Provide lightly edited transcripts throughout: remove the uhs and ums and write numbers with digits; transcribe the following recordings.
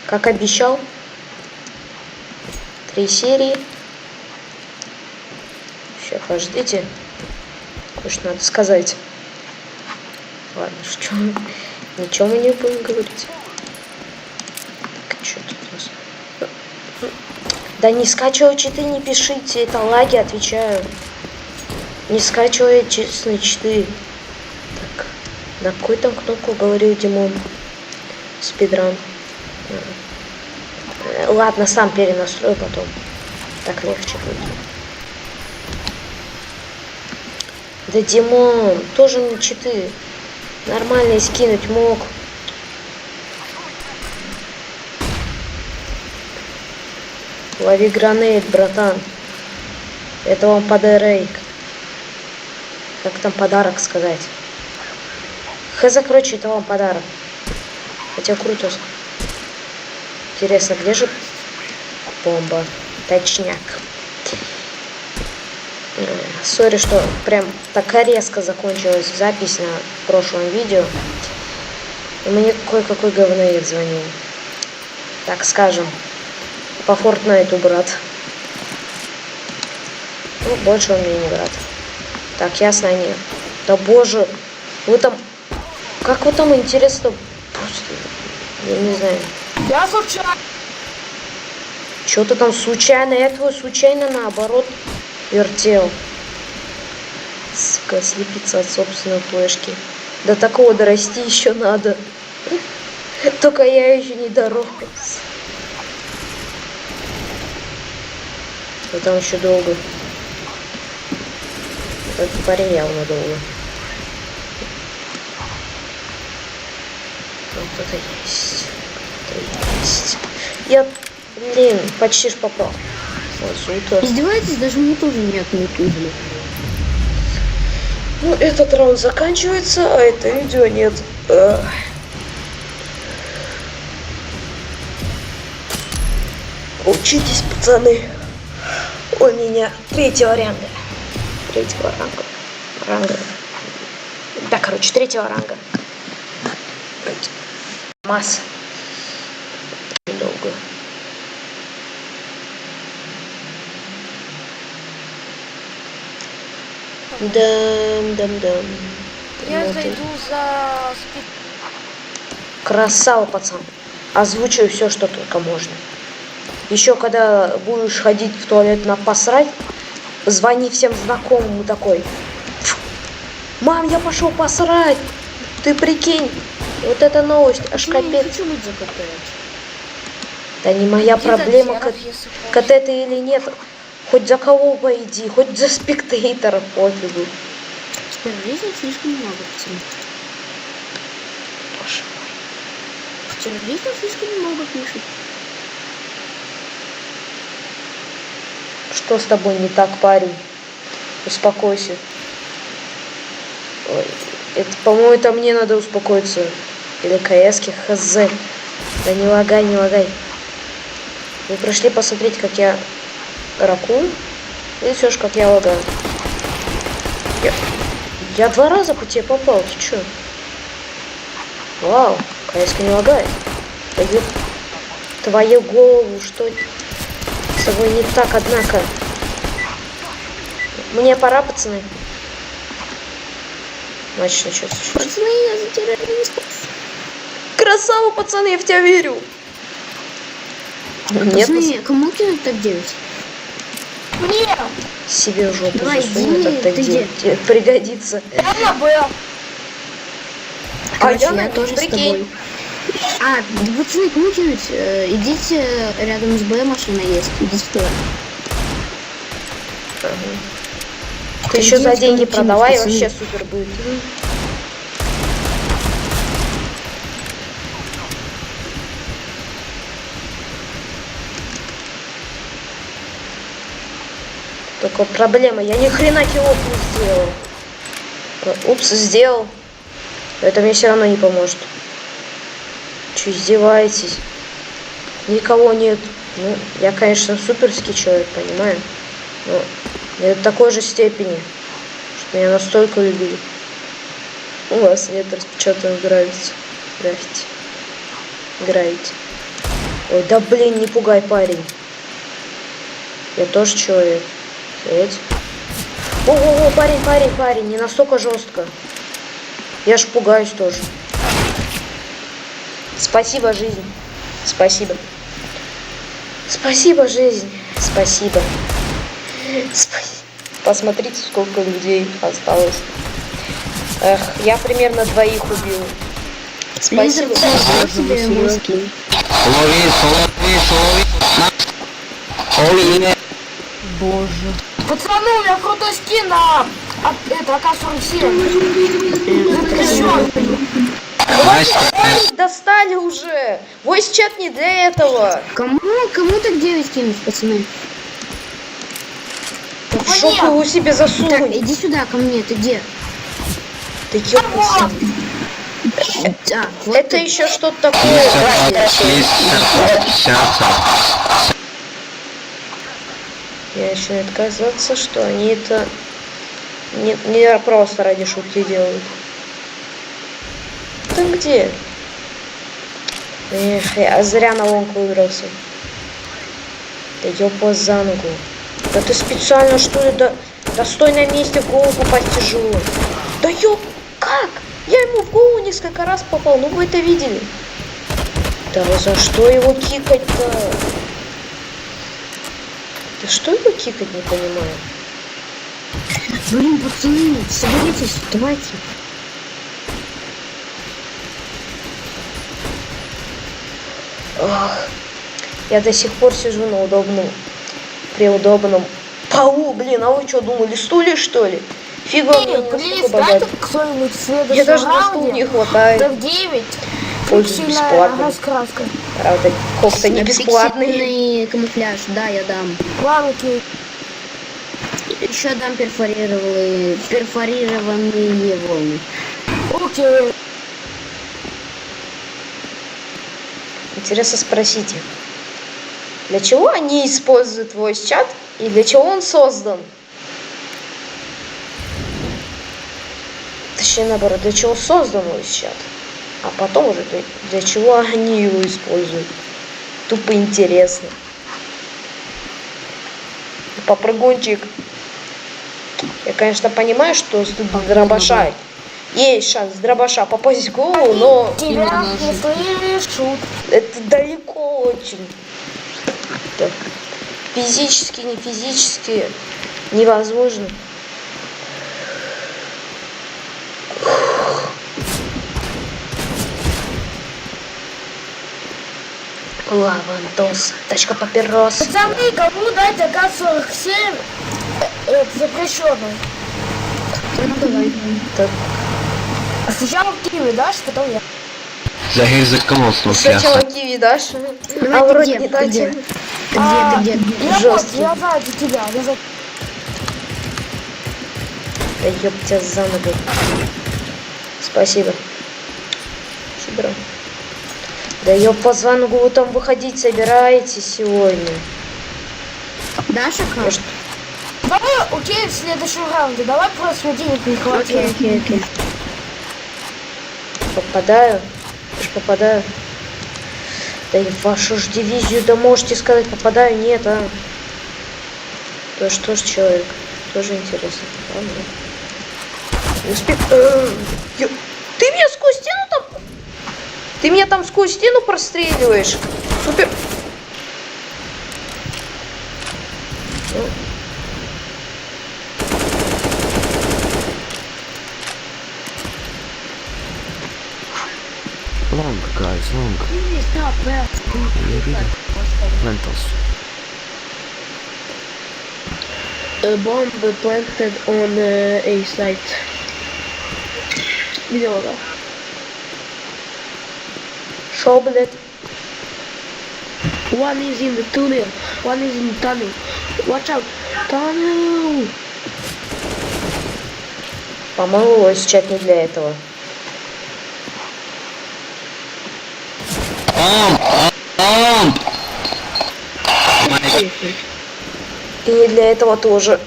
Как обещал. 3 серии. Сейчас, подождите. Кое-что надо сказать. Ладно, что? Ничего мы не будем говорить. Так, что тут у нас? Да не скачивай читы, не пишите. Это лаги, отвечаю. Не скачивай честные читы. Так, на какую там кнопку говорил Димон? Спидран. Ладно, сам перенастрою потом. Так легче будет. Да Димон, тоже не читы. Нормально скинуть мог. Лови гранейт, братан. Это вам подарок. Как там подарок сказать? Хз, короче, это вам подарок. Хотя круто. Интересно, где же бомба? Точняк. Сори, что прям так резко закончилась запись на прошлом видео. И мне кое-какой говноед звонил. Так скажем. По Фортнайту, брат. Ну, больше он мне не брат. Так, ясно, нет. Да боже. Вы там... Как вы там, интересно... Я не знаю. Я случайно. Что-то там случайно, я твой случайно наоборот вертел. Сука, слепиться от собственной флешки. До такого дорасти еще надо. Только я еще не дорос. Но там еще долго. Этот парень явно долго. Вот это есть. Это есть. Я, блин, почти ж попал. Вот, Издеваетесь, даже мне тоже не отметили. Ну, этот раунд заканчивается, а это видео нет. Учитесь, пацаны. У меня 3-го ранга. 3-го ранга. Да, короче, 3-го ранга. Масса. Долго. Дам. Я Вот зайду за спид. Красава, пацан. Озвучивай все, что только можно. Еще когда будешь ходить в туалет на посрать, звони всем знакомым и такой: мам, я пошел посрать. Ты прикинь, вот эта новость, аж капец. Да не моя проблема, КТ ты или нет. Хоть за кого пойди, хоть за спектаторов, пофигу. Терроризм слишком много, пацаны. Боже мой. Терроризм слишком много пишет. Что с тобой не так, парень? Успокойся. Ой, это, по-моему, это мне надо успокоиться. Или КСки, хз. Да не лагай, не лагай. Вы пришли посмотреть, как я ракую? Или все же, как я лагаю? Я 2 раза по тебе попал, ты чё? Вау, КСка не лагает. Твою голову, что с тобой не так, однако. Мне пора, пацаны. Матч начнется. Пацаны, я за террористов. Красава, пацаны, я в тебя верю. Нет, Пацаны, кому кинуть топ-9? Мне! себе в жопу Давай, засунь, иди, это ты тебе пригодится. Я был. Короче, я я тоже с прикинь. тобой. Пацаны, кому кинуть? Идите, рядом с Б машина есть. Идите туда. Ты еще за Идите, деньги кому продавай, и кинуть, вообще пацаны. супер будет. Только проблема, я ни хрена киллов не сделал. Упс, сделал. Это мне все равно не поможет. Че, издеваетесь? Никого нет. Ну, я, конечно, суперский человек, понимаю. Но не до такой же степени, что меня настолько любили. У вас нет распечатанного граффити. Граффити. Ой, да блин, не пугай, парень. Я тоже человек. Сядь. О, парень, не настолько жестко. Я ж пугаюсь тоже. Спасибо, жизнь. Спасибо. Спасибо, жизнь. Спасибо. Посмотрите, сколько людей осталось. Эх, я примерно 2 убил. Спасибо. Боже. Пацаны, у меня крутой скин на АК-47. Запрещенный. Достали уже. Voice чат не для этого. Кому так 9 кинуть, пацаны? В жопу его себе Так, засунуть. иди сюда ко мне, ты где? Ты ёпта. Вот Это еще что-то такое. Я начинаю казаться, что они это не просто ради шутки делают. Ты где? Эх, я зря на лонку выбрался. Да ёпа за ногу. Да ты специально что ли? Да стой на месте, в голову попасть тяжело. Да ёп, как? Я ему в голову несколько раз попал, ну вы это видели. Да за что его кикать-то? Да что его кикать, не понимаю. Блин, пацаны, соберитесь, давайте. Ах, я до сих пор сижу на при удобном полу, блин, а вы что думали, стулья что ли? Фига мне не настолько богат. Кто-нибудь в следующем Мне даже на стул не хватает. F9. Пользуюсь бесплатно. Раскраска. Правда, кофта не бесплатный. Пиксельный камуфляж, да, я дам. Ламки. Еще дам перфорированные волны. Окей. Интересно, спросите, для чего они используют voice чат и для чего он создан? Точнее, наоборот, для чего создан voice чат, а потом уже для чего они его используют. Тупо интересно. Попрыгунчик. Я, конечно, понимаю, что с дробаша есть шанс с дробаша попасть в голову, но Тебя не слышат. это далеко очень. Так. Физически, не физически невозможно. Лавандос, тачка папирос. Пацаны, кому дать АК-47? Это запрещенный. Ну давай. Так, А сначала киви дашь, потом я. Захер закололся, сначала киви дашь, Давай, а ты вроде где? не Ты дать. где? Ты где? Я Жёсткий. я сзади тебя. Да ёб тебя за ногу. Спасибо. Собираю. Да ёб по звонку, вы там выходить собираетесь сегодня? Даша Я как? ж- Давай, окей, в следующем раунде. Давай просто денег не хватит. Окей. Попадаю? Я ж попадаю. Да и вашу ж дивизию, да можете сказать, попадаю, нет, а? Да что ж человек, тоже интересно. Ладно. Не успех. Ты меня сквозь стену там? Ты меня там сквозь стену простреливаешь? Супер. Long, guys, long. Rentals. A bomb planted on a site. Видела, да? Шо, блядь? One is in the tunnel. One is in the tunnel. Watch out. Tunnel. По-моему, чат не для этого. И не для этого тоже.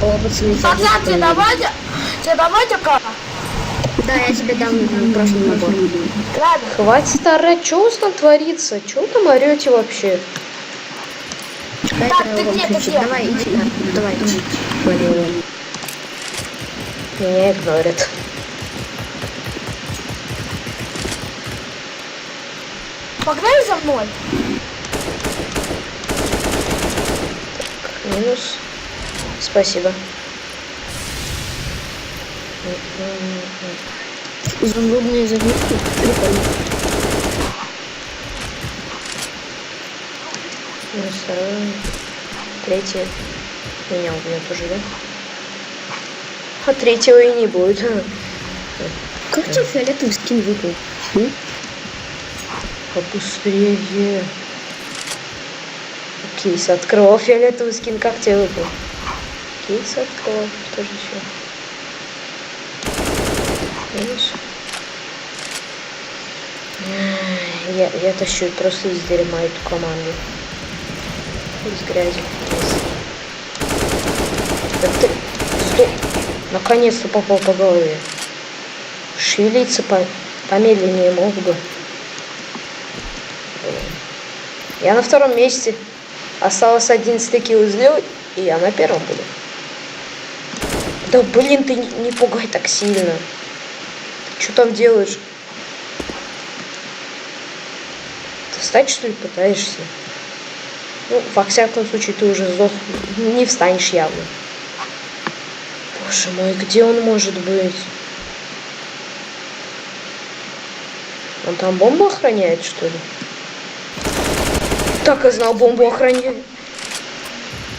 О, пацаны, Пацаны, давайте. Тебе давайте ка? Да, я тебе дам прошлый набор. Ладно. Хватит орать, что у вас там творится? Чего вы там орете вообще? Дай Так, я ты его где, ты включить. где? Давай, иди. Давай. Блин. Меня игнорят. Погнали за мной. Минус. Спасибо. Изумрудные завитки. Прикольно. Минус второй. Третий. Меня убьет уже, да? А третьего и не будет. Как тебе фиолетовый скин выпал? Побыстрее. Кейс открыл. Фиолетовый скин как тебе выпал? Кейс открыл. Что же еще? Минус. Я тащу просто из дерьма эту команду. Из грязи. Да ты... Стой! Наконец-то попал по голове. Шевелиться помедленнее мог бы. Я на втором месте. Осталось 11 килл сделать, и я на первом буду. Да блин, ты не пугай так сильно. Ты что там делаешь? Ты встать, что ли, пытаешься? Ну, во всяком случае, ты уже сдох. Не встанешь явно. Боже мой, где он может быть? Он там бомбу охраняет, что ли? Так и знал, бомбу охраняет.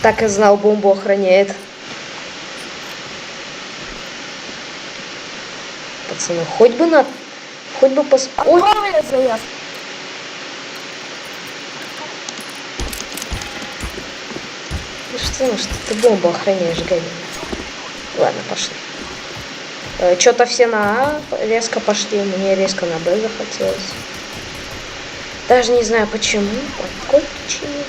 Так и знал, бомбу охраняет. Пацаны, хоть бы Ой! Отправили заявку. Ну что ты бомбу охраняешь, гадина? Ладно, пошли. Что-то все на А резко пошли, мне резко на Б захотелось. Даже не знаю почему, по какой причине.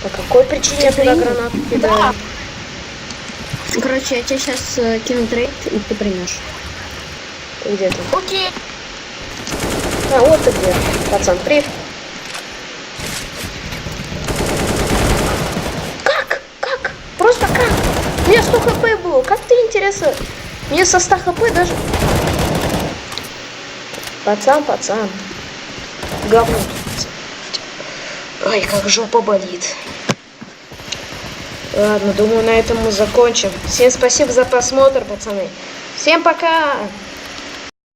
По какой причине я туда гранату кидаю? Короче, я тебе сейчас кину трейд, и ты примешь. Где ты? Окей. А, вот ты где, пацан, привет. Как? Просто как? У меня 100 хп было. Как ты, интересно? Мне со 100 хп даже... Пацан. Говно. Ой, как жопа болит. Ладно, думаю, на этом мы закончим. Всем спасибо за просмотр, пацаны. Всем пока!